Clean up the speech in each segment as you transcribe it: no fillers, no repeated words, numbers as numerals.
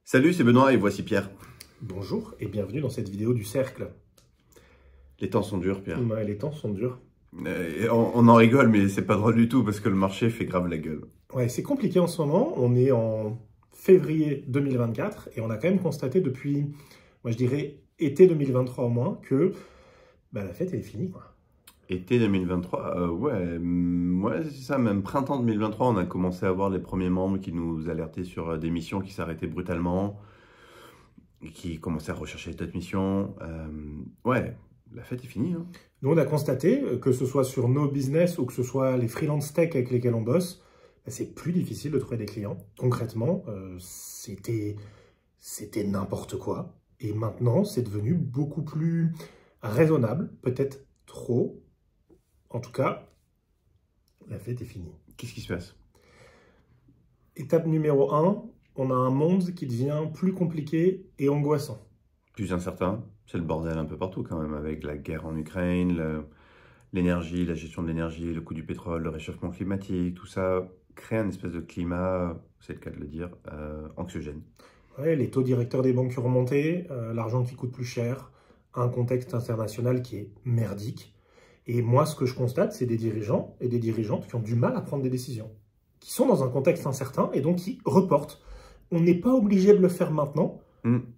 Salut, c'est Benoît et voici Pierre. Bonjour et bienvenue dans cette vidéo du cercle. Les temps sont durs, Pierre. Ouais, les temps sont durs. On en rigole, mais c'est pas drôle du tout parce que le marché fait grave la gueule. Ouais, c'est compliqué en ce moment. On est en février 2024 et on a quand même constaté depuis, moi je dirais été 2023 au moins, que la fête elle est finie, quoi. Été 2023, ouais, c'est ça, même printemps 2023, on a commencé à voir les premiers membres qui nous alertaient sur des missions qui s'arrêtaient brutalement, qui commençaient à rechercher d'autres missions. Ouais, la fête est finie, hein. Nous on a constaté, que ce soit sur nos business ou que ce soit les freelance tech avec lesquels on bosse, c'est plus difficile de trouver des clients. Concrètement, c'était n'importe quoi. Et maintenant, c'est devenu beaucoup plus raisonnable, peut-être trop. En tout cas, la fête est finie. Qu'est-ce qui se passe? Étape numéro 1, on a un monde qui devient plus compliqué et angoissant. Plus incertain, c'est le bordel un peu partout quand même, avec la guerre en Ukraine, l'énergie, la gestion de l'énergie, le coût du pétrole, le réchauffement climatique, tout ça crée un espèce de climat, c'est le cas de le dire, anxiogène. Ouais, les taux directeurs des banques qui ont remonté, l'argent qui coûte plus cher, un contexte international qui est merdique. Et moi, ce que je constate, c'est des dirigeants et des dirigeantes qui ont du mal à prendre des décisions, qui sont dans un contexte incertain et donc qui reportent. On n'est pas obligé de le faire maintenant,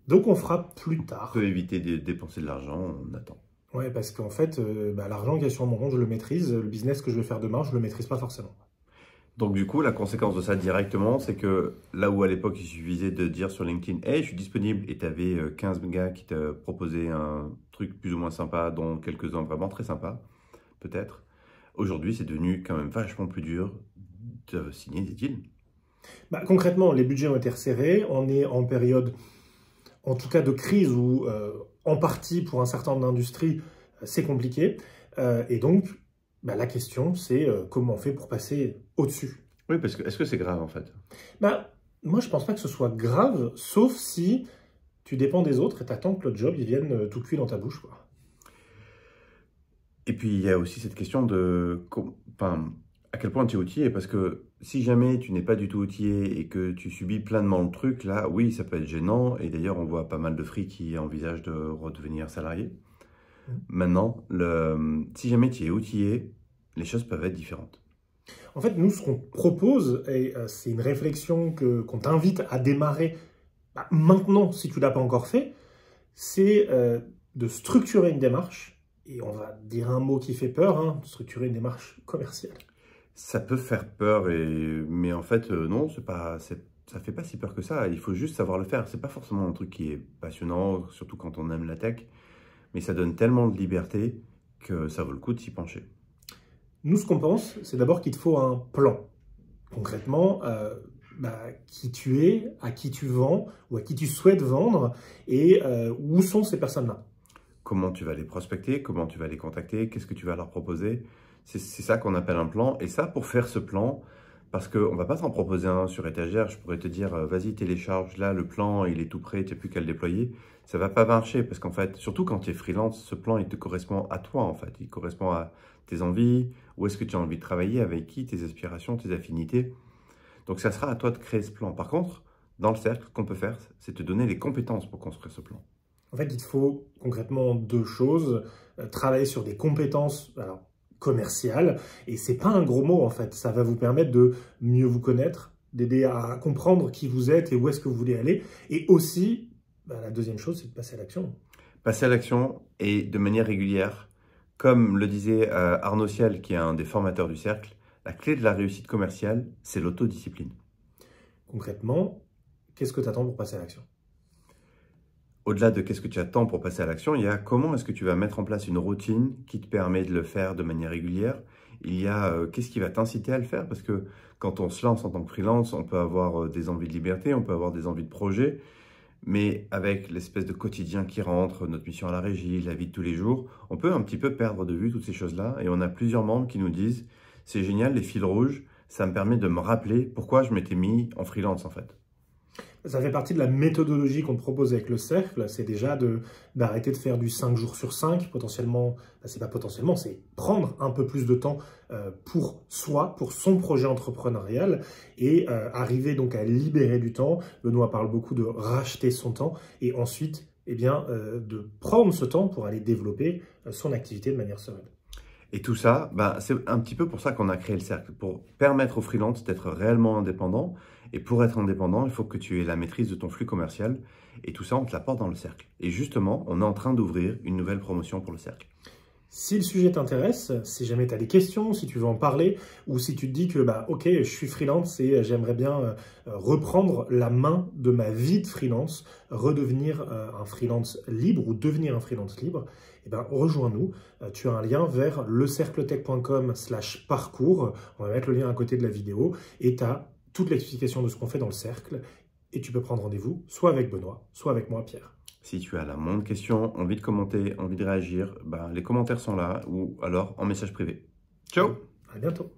donc on fera plus tard. On peut éviter de dépenser de l'argent, on attend. Ouais, parce qu'en fait, l'argent qui est sur mon compte, je le maîtrise. Le business que je vais faire demain, je ne le maîtrise pas forcément. Donc du coup, la conséquence de ça directement, c'est que là où à l'époque, il suffisait de dire sur LinkedIn « Hey, je suis disponible » et tu avais 15 gars qui te proposaient un truc plus ou moins sympa, dont quelques-uns vraiment très sympas, peut-être. Aujourd'hui, c'est devenu quand même vachement plus dur de signer des deals. Concrètement, les budgets ont été resserrés. On est en période, en tout cas de crise, où en partie, pour un certain nombre d'industries, c'est compliqué. Et donc, la question, c'est comment on fait pour passer au-dessus. Oui, parce que est-ce que c'est grave en fait? Moi, je pense pas que ce soit grave, sauf si tu dépends des autres et tu attends que le job il vienne tout cuit dans ta bouche, quoi. Et puis, il y a aussi cette question de à quel point tu es outillé. Parce que si jamais tu n'es pas du tout outillé et que tu subis pleinement le truc, là, oui, ça peut être gênant. Et d'ailleurs, on voit pas mal de free qui envisagent de redevenir salariés. Maintenant, si jamais tu es outillé, les choses peuvent être différentes. En fait, nous, ce qu'on propose, et c'est une réflexion qu'on t'invite à démarrer maintenant, si tu ne l'as pas encore fait, c'est de structurer une démarche. Et on va dire un mot qui fait peur, hein, structurer une démarche commerciale. Ça peut faire peur, mais en fait, non, ça fait pas si peur que ça. Il faut juste savoir le faire. C'est pas forcément un truc qui est passionnant, surtout quand on aime la tech, mais ça donne tellement de liberté que ça vaut le coup de s'y pencher. Nous, ce qu'on pense, c'est d'abord qu'il te faut un plan. Concrètement, qui tu es, à qui tu vends ou à qui tu souhaites vendre et où sont ces personnes-là. Comment tu vas les prospecter, comment tu vas les contacter, qu'est-ce que tu vas leur proposer. C'est ça qu'on appelle un plan. Et ça, pour faire ce plan, parce qu'on ne va pas t'en proposer un sur étagère, je pourrais te dire, vas-y, télécharge, là, le plan, il est tout prêt, tu n'as plus qu'à le déployer. Ça ne va pas marcher parce qu'en fait, surtout quand tu es freelance, ce plan, il te correspond à toi, en fait. Il correspond à tes envies, où est-ce que tu as envie de travailler, avec qui, tes aspirations, tes affinités. Donc, ça sera à toi de créer ce plan. Par contre, dans le cercle, ce qu'on peut faire, c'est te donner les compétences pour construire ce plan. En fait, il te faut concrètement deux choses. Travailler sur des compétences commerciales. Et c'est pas un gros mot, en fait. Ça va vous permettre de mieux vous connaître, d'aider à comprendre qui vous êtes et où est-ce que vous voulez aller. Et aussi, la deuxième chose, c'est de passer à l'action. Passer à l'action et de manière régulière. Comme le disait Arnaud Ciel, qui est un des formateurs du cercle, la clé de la réussite commerciale, c'est l'autodiscipline. Concrètement, qu'est-ce que tu attends pour passer à l'action? Au-delà de qu'est-ce que tu attends pour passer à l'action, il y a comment est-ce que tu vas mettre en place une routine qui te permet de le faire de manière régulière. Il y a qu'est-ce qui va t'inciter à le faire, parce que quand on se lance en tant que freelance, on peut avoir des envies de liberté, on peut avoir des envies de projet, mais avec l'espèce de quotidien qui rentre, notre mission à la régie, la vie de tous les jours, on peut un petit peu perdre de vue toutes ces choses-là. Et on a plusieurs membres qui nous disent « C'est génial, les fils rouges, ça me permet de me rappeler pourquoi je m'étais mis en freelance en fait ». Ça fait partie de la méthodologie qu'on te propose avec le cercle, c'est déjà d'arrêter de faire du 5 jours sur 5, potentiellement, c'est pas potentiellement, c'est prendre un peu plus de temps pour soi, pour son projet entrepreneurial, et arriver donc à libérer du temps. Benoît parle beaucoup de racheter son temps, et ensuite, eh bien, de prendre ce temps pour aller développer son activité de manière sereine. Et tout ça, c'est un petit peu pour ça qu'on a créé le cercle, pour permettre aux freelances d'être réellement indépendants. Et pour être indépendant, il faut que tu aies la maîtrise de ton flux commercial. Et tout ça, on te l'apporte dans le cercle. Et justement, on est en train d'ouvrir une nouvelle promotion pour le cercle. Si le sujet t'intéresse, si jamais tu as des questions, si tu veux en parler, ou si tu te dis que, ok, je suis freelance et j'aimerais bien reprendre la main de ma vie de freelance, redevenir un freelance libre ou devenir un freelance libre, eh ben, rejoins-nous. Tu as un lien vers lecercletech.com/parcours. On va mettre le lien à côté de la vidéo et tu as toute l'explication de ce qu'on fait dans le cercle. Et tu peux prendre rendez-vous soit avec Benoît, soit avec moi, Pierre. Si tu as la moindre question, envie de commenter, envie de réagir, les commentaires sont là ou alors en message privé. Ciao! À bientôt!